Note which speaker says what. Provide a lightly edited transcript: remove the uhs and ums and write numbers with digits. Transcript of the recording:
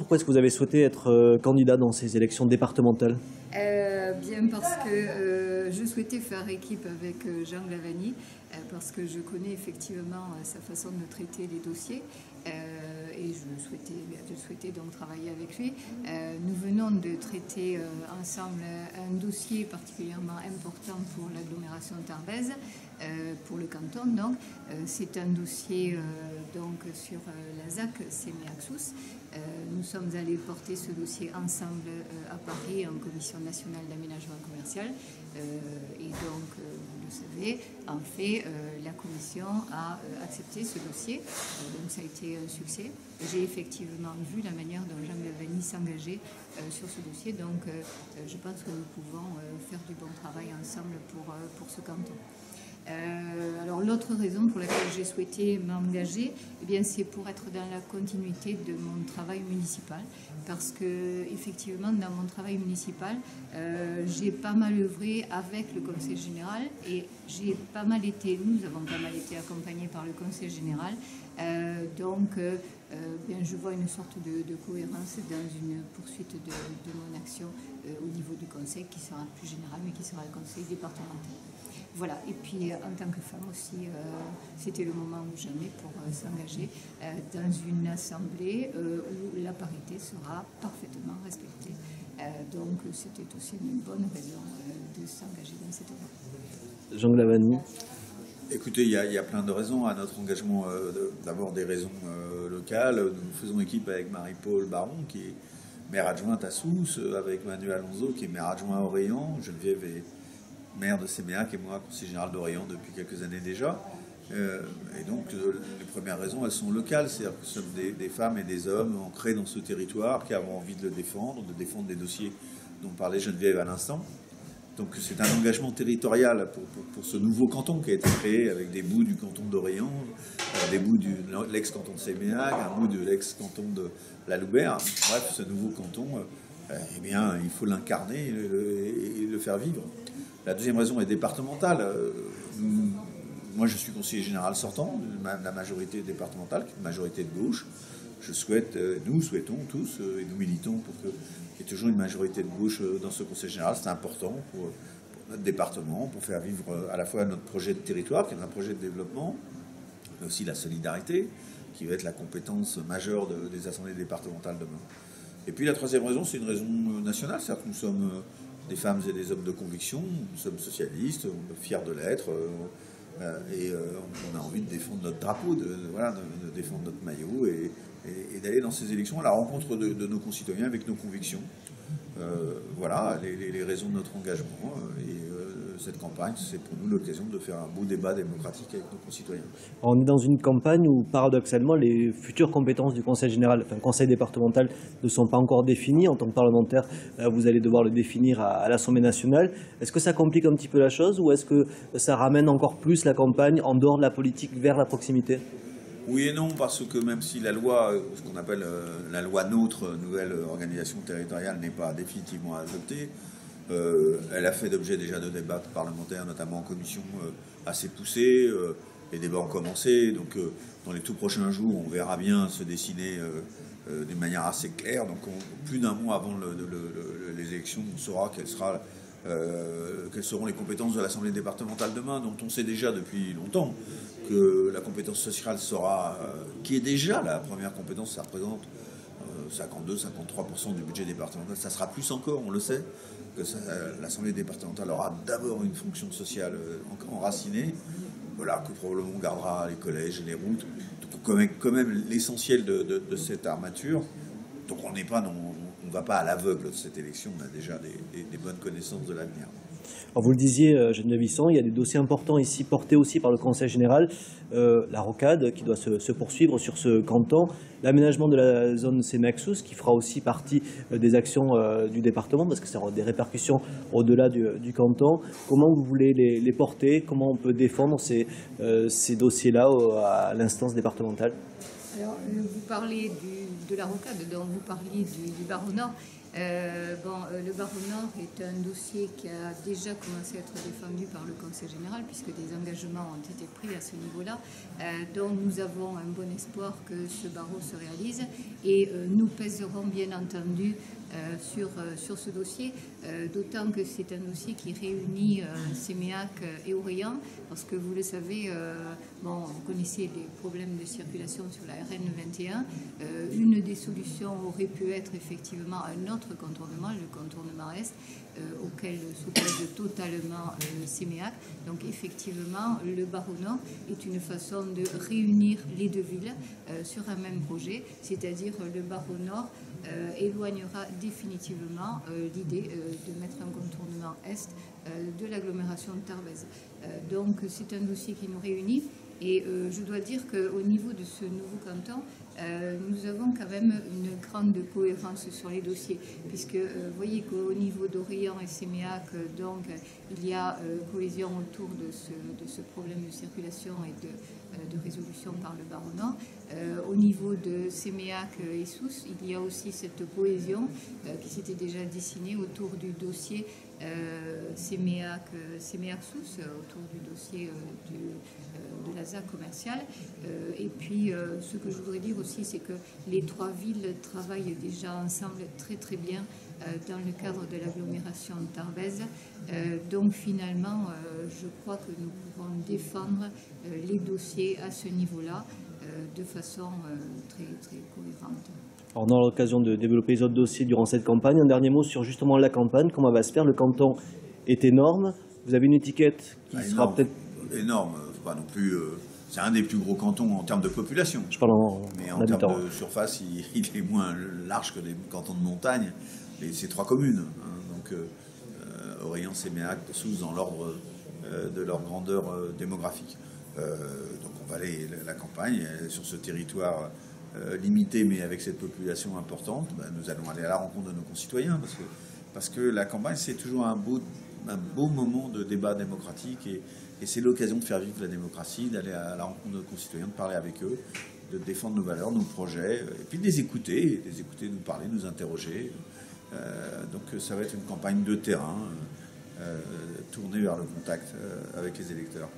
Speaker 1: pourquoi est-ce que vous avez souhaité être candidat dans ces élections départementales?
Speaker 2: Bien parce que je souhaitais faire équipe avec Jean Glavany, parce que je connais effectivement sa façon de traiter les dossiers et je souhaitais donc travailler avec lui. Nous venons de traiter ensemble un dossier particulièrement important pour l'agglomération tarbaise, pour le canton. Donc, c'est un dossier donc sur la ZAC Séméaxous. Nous sommes allés porter ce dossier ensemble à Paris en commission nationale d'aménagement commercial et donc, vous le savez, en fait, la commission a accepté ce dossier, donc ça a été un succès. J'ai effectivement vu la manière dont Jean Glavany s'engageait sur ce dossier, donc je pense que nous pouvons faire du bon travail ensemble pour ce canton. Alors l'autre raison pour laquelle j'ai souhaité m'engager, eh bien, c'est pour être dans la continuité de mon travail municipal, parce que effectivement dans mon travail municipal, j'ai pas mal œuvré avec le Conseil général et nous avons pas mal été accompagnés par le Conseil général, donc bien, je vois une sorte de cohérence dans une poursuite de mon action au niveau du Conseil qui sera plus général mais qui sera le Conseil départemental. Voilà, et puis en tant que femme aussi, c'était le moment ou jamais pour s'engager dans une assemblée où la parité sera parfaitement respectée. Donc c'était aussi une bonne raison de s'engager dans cette voie.
Speaker 1: Jean Glavany.
Speaker 3: Écoutez, il y a plein de raisons à notre engagement. D'abord des raisons locales. Nous faisons équipe avec Marie-Paul Baron, qui est maire adjointe à Sousse, avec Manuel Alonso, qui est maire adjoint à Orléans. Geneviève est maire de Séméac et moi, conseiller général d'Orléans depuis quelques années déjà. Et donc, les premières raisons, elles sont locales. C'est-à-dire que nous sommes des femmes et des hommes ancrés dans ce territoire qui avons envie de le défendre, de défendre des dossiers dont parlait Geneviève à l'instant. Donc c'est un engagement territorial pour ce nouveau canton qui a été créé avec des bouts du canton d'Orléans, des bouts de l'ex-canton de Séméac, un bout de l'ex-canton de la Loubert. Bref, ce nouveau canton, eh bien, il faut l'incarner et le faire vivre. La deuxième raison est départementale. Moi, je suis conseiller général sortant de la majorité départementale, qui est une majorité de gauche. Nous souhaitons tous, et nous militons pour qu'il y ait toujours une majorité de gauche dans ce conseil général. C'est important pour notre département, pour faire vivre à la fois notre projet de territoire, qui est un projet de développement, mais aussi la solidarité, qui va être la compétence majeure des assemblées départementales demain. Et puis la troisième raison, c'est une raison nationale, c'est-à-dire que nous sommes des femmes et des hommes de conviction, nous sommes socialistes, on est fiers de l'être, et on a envie de défendre notre drapeau, de défendre notre maillot et d'aller dans ces élections à la rencontre de nos concitoyens avec nos convictions. Voilà les raisons de notre engagement cette campagne, c'est pour nous l'occasion de faire un beau débat démocratique avec nos concitoyens.
Speaker 1: On est dans une campagne où, paradoxalement, les futures compétences du Conseil général, enfin Conseil départemental, ne sont pas encore définies. En tant que parlementaire, vous allez devoir le définir à l'Assemblée nationale. Est-ce que ça complique un petit peu la chose ou est-ce que ça ramène encore plus la campagne en dehors de la politique vers la proximité ?
Speaker 3: Oui et non, parce que même si la loi, ce qu'on appelle la loi NOTRe, nouvelle organisation territoriale, n'est pas définitivement adoptée, elle a fait l'objet déjà de débats parlementaires, notamment en commission assez poussés. Les débats ont commencé, donc dans les tout prochains jours, on verra bien se dessiner d'une manière assez claire. Donc plus d'un mois avant les élections, on saura quelles seront les compétences de l'Assemblée départementale demain, dont on sait déjà depuis longtemps que la compétence sociale sera, qui est déjà la première compétence, ça représente 52-53% du budget départemental, ça sera plus encore, on le sait, que l'Assemblée départementale aura d'abord une fonction sociale enracinée, voilà, que probablement on gardera les collèges et les routes, donc quand même l'essentiel de cette armature. Donc on ne va pas à l'aveugle de cette élection, on a déjà des bonnes connaissances de l'avenir.
Speaker 1: Alors vous le disiez, Geneviève Husson, il y a des dossiers importants ici portés aussi par le Conseil général. La rocade qui doit se poursuivre sur ce canton, l'aménagement de la zone Séméac-Sousse qui fera aussi partie des actions du département parce que ça aura des répercussions au-delà du canton. Comment vous voulez les porter? Comment on peut défendre ces dossiers-là à l'instance départementale?
Speaker 2: Alors, vous parlez de la rocade, donc vous parliez du Var au Nord. Le Barreau Nord est un dossier qui a déjà commencé à être défendu par le Conseil général, puisque des engagements ont été pris à ce niveau-là. Donc nous avons un bon espoir que ce barreau se réalise et nous pèserons bien entendu sur ce dossier, d'autant que c'est un dossier qui réunit Séméac et Orléans, parce que vous le savez, vous connaissez les problèmes de circulation sur la RN 21. Une des solutions aurait pu être effectivement un autre contournement, le contournement Est, auquel s'oppose totalement Séméac. Donc effectivement, le Barreau Nord est une façon de réunir les deux villes sur un même projet, c'est-à-dire le Barreau Nord éloignera définitivement l'idée de mettre un contournement Est de l'agglomération de Tarbes. Donc c'est un dossier qui nous réunit. Et je dois dire qu'au niveau de ce nouveau canton, nous avons quand même une grande cohérence sur les dossiers, puisque vous voyez qu'au niveau d'Orléans et Séméac, donc il y a cohésion autour de ce problème de circulation et de résolution par le Barreau Nord. Au niveau de Séméac et Sousse, il y a aussi cette cohésion qui s'était déjà dessinée autour du dossier Séméac-Sousse, autour du dossier de la ZAC commerciale. Et puis, ce que je voudrais dire aussi, c'est que les trois villes travaillent déjà ensemble très très bien dans le cadre de l'agglomération de Tarbes. Donc finalement, je crois que nous pouvons défendre les dossiers à ce niveau-là de façon très très cohérente.
Speaker 1: Alors, on aura l'occasion de développer les autres dossiers durant cette campagne. Un dernier mot sur justement la campagne, comment elle va se faire. Le canton est énorme. Vous avez une étiquette qui sera peut-être...
Speaker 3: Énorme, pas non plus... c'est un des plus gros cantons en termes de population.
Speaker 1: Je parle
Speaker 3: mais en termes de surface, il est moins large que les cantons de montagne. Et c'est 3 communes. Donc Orléans, Séméac, Sousse dans l'ordre de leur grandeur démographique. Donc on va aller la campagne sur ce territoire limité, mais avec cette population importante. Nous allons aller à la rencontre de nos concitoyens, parce que la campagne, c'est toujours un beau moment de débat démocratique, et c'est l'occasion de faire vivre la démocratie, d'aller à la rencontre de nos concitoyens, de parler avec eux, de défendre nos valeurs, nos projets, et puis de les écouter nous parler, nous interroger. Donc ça va être une campagne de terrain, tournée vers le contact avec les électeurs.